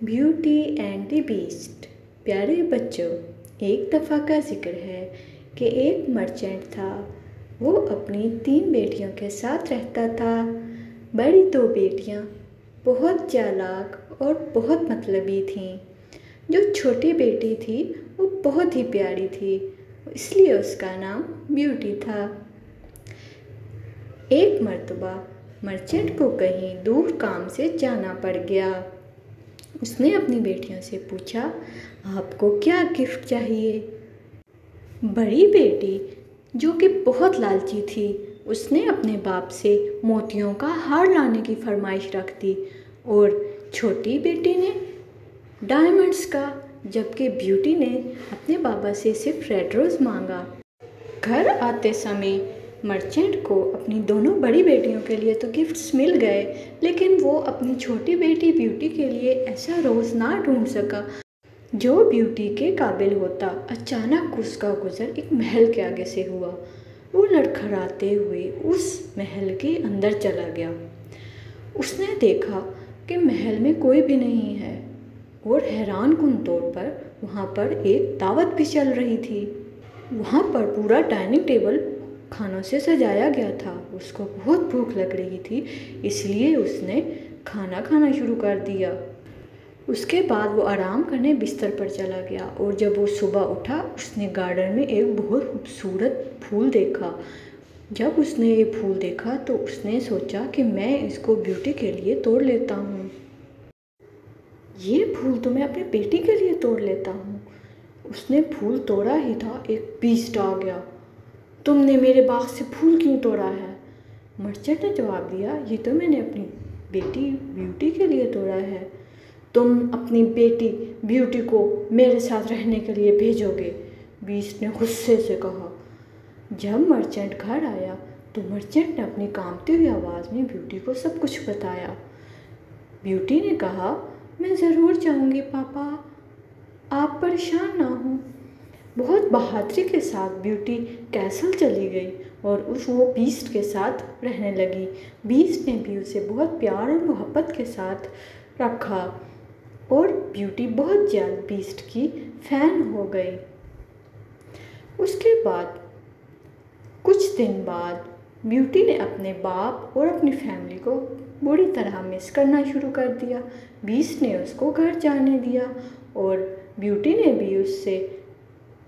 Beauty and the beast. प्यारे बच्चों, एक दफ़ा का जिक्र है कि एक मर्चेंट था। वो अपनी 3 बेटियों के साथ रहता था। बड़ी 2 बेटियां बहुत चालाक और बहुत मतलबी थीं। जो छोटी बेटी थी वो बहुत ही प्यारी थी, इसलिए उसका नाम ब्यूटी था। एक मर्तबा मर्चेंट को कहीं दूर काम से जाना पड़ गया। उसने अपनी बेटियों से पूछा, आपको क्या गिफ्ट चाहिए? बड़ी बेटी, जो कि बहुत लालची थी, उसने अपने बाप से मोतियों का हार लाने की फरमाइश रख दी और छोटी बेटी ने डायमंड्स का, जबकि ब्यूटी ने अपने बाबा से सिर्फ रेड रोज़ मांगा। घर आते समय मर्चेंट को अपनी दोनों बड़ी बेटियों के लिए तो गिफ्ट्स मिल गए, लेकिन वो अपनी छोटी बेटी ब्यूटी के लिए ऐसा रोज़ ना ढूंढ सका जो ब्यूटी के काबिल होता। अचानक उसका गुजर एक महल के आगे से हुआ। वो लड़खड़ाते हुए उस महल के अंदर चला गया। उसने देखा कि महल में कोई भी नहीं है और हैरानकुन तौर पर वहाँ पर एक दावत भी चल रही थी। वहाँ पर पूरा डाइनिंग टेबल खानों से सजाया गया था। उसको बहुत भूख लग रही थी, इसलिए उसने खाना खाना शुरू कर दिया। उसके बाद वो आराम करने बिस्तर पर चला गया और जब वो सुबह उठा, उसने गार्डन में एक बहुत खूबसूरत फूल देखा। जब उसने ये फूल देखा तो उसने सोचा कि मैं इसको ब्यूटी के लिए तोड़ लेता हूँ। ये फूल तो मैं अपनी बेटी के लिए तोड़ लेता हूँ। उसने फूल तोड़ा ही था, एक बीस्ट आ गया। तुमने मेरे बाग से फूल क्यों तोड़ा है? मर्चेंट ने जवाब दिया, ये तो मैंने अपनी बेटी ब्यूटी के लिए तोड़ा है। तुम अपनी बेटी ब्यूटी को मेरे साथ रहने के लिए भेजोगे? बीस्ट ने गुस्से से कहा। जब मर्चेंट घर आया तो मर्चेंट ने अपनी कांपती हुई आवाज़ में ब्यूटी को सब कुछ बताया। ब्यूटी ने कहा, मैं ज़रूर जाऊंगी पापा, आप परेशान ना हो। बहुत बहादुरी के साथ ब्यूटी कैसल चली गई और वो बीस्ट के साथ रहने लगी। बीस्ट ने भी उसे बहुत प्यार और मोहब्बत के साथ रखा और ब्यूटी बहुत जल्द बीस्ट की फ़ैन हो गई। उसके बाद कुछ दिन बाद ब्यूटी ने अपने बाप और अपनी फैमिली को बुरी तरह मिस करना शुरू कर दिया। बीस्ट ने उसको घर जाने दिया और ब्यूटी ने भी उससे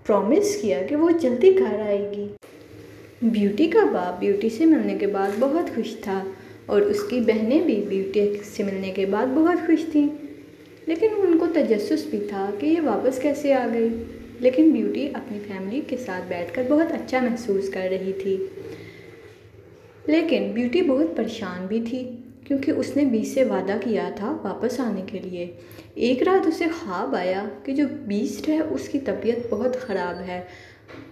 प्रॉमिस किया कि वो जल्दी घर आएगी। ब्यूटी का बाप ब्यूटी से मिलने के बाद बहुत खुश था और उसकी बहनें भी ब्यूटी से मिलने के बाद बहुत खुश थीं, लेकिन उनको तजस्सुस भी था कि ये वापस कैसे आ गई। लेकिन ब्यूटी अपनी फैमिली के साथ बैठकर बहुत अच्छा महसूस कर रही थी। लेकिन ब्यूटी बहुत परेशान भी थी क्योंकि उसने बीस्ट से वादा किया था वापस आने के लिए। एक रात उसे ख्वाब आया कि जो बीस्ट है उसकी तबीयत बहुत ख़राब है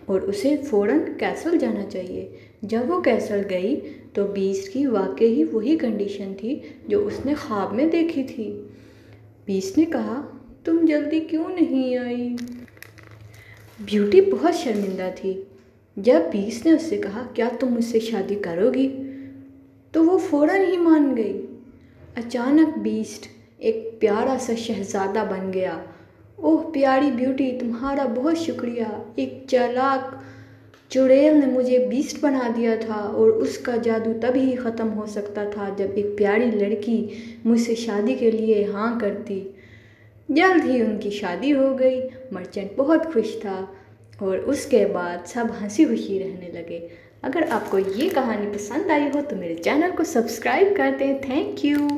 और उसे फ़ौरन कैसल जाना चाहिए। जब वो कैसल गई तो बीस्ट की वाकई वही कंडीशन थी जो उसने ख्वाब में देखी थी। बीस्ट ने कहा, तुम जल्दी क्यों नहीं आई? ब्यूटी बहुत शर्मिंदा थी। जब बीस्ट ने उससे कहा, क्या तुम मुझसे शादी करोगी? तो वो फ़ौरन ही मान गई। अचानक बीस्ट एक प्यारा सा शहज़ादा बन गया। ओह प्यारी ब्यूटी, तुम्हारा बहुत शुक्रिया। एक चालाक चुड़ैल ने मुझे बीस्ट बना दिया था और उसका जादू तभी ख़त्म हो सकता था जब एक प्यारी लड़की मुझसे शादी के लिए हाँ करती। जल्द ही उनकी शादी हो गई। मर्चेंट बहुत खुश था और उसके बाद सब हंसी खुशी रहने लगे। अगर आपको ये कहानी पसंद आई हो तो मेरे चैनल को सब्सक्राइब कर दें। Thank you.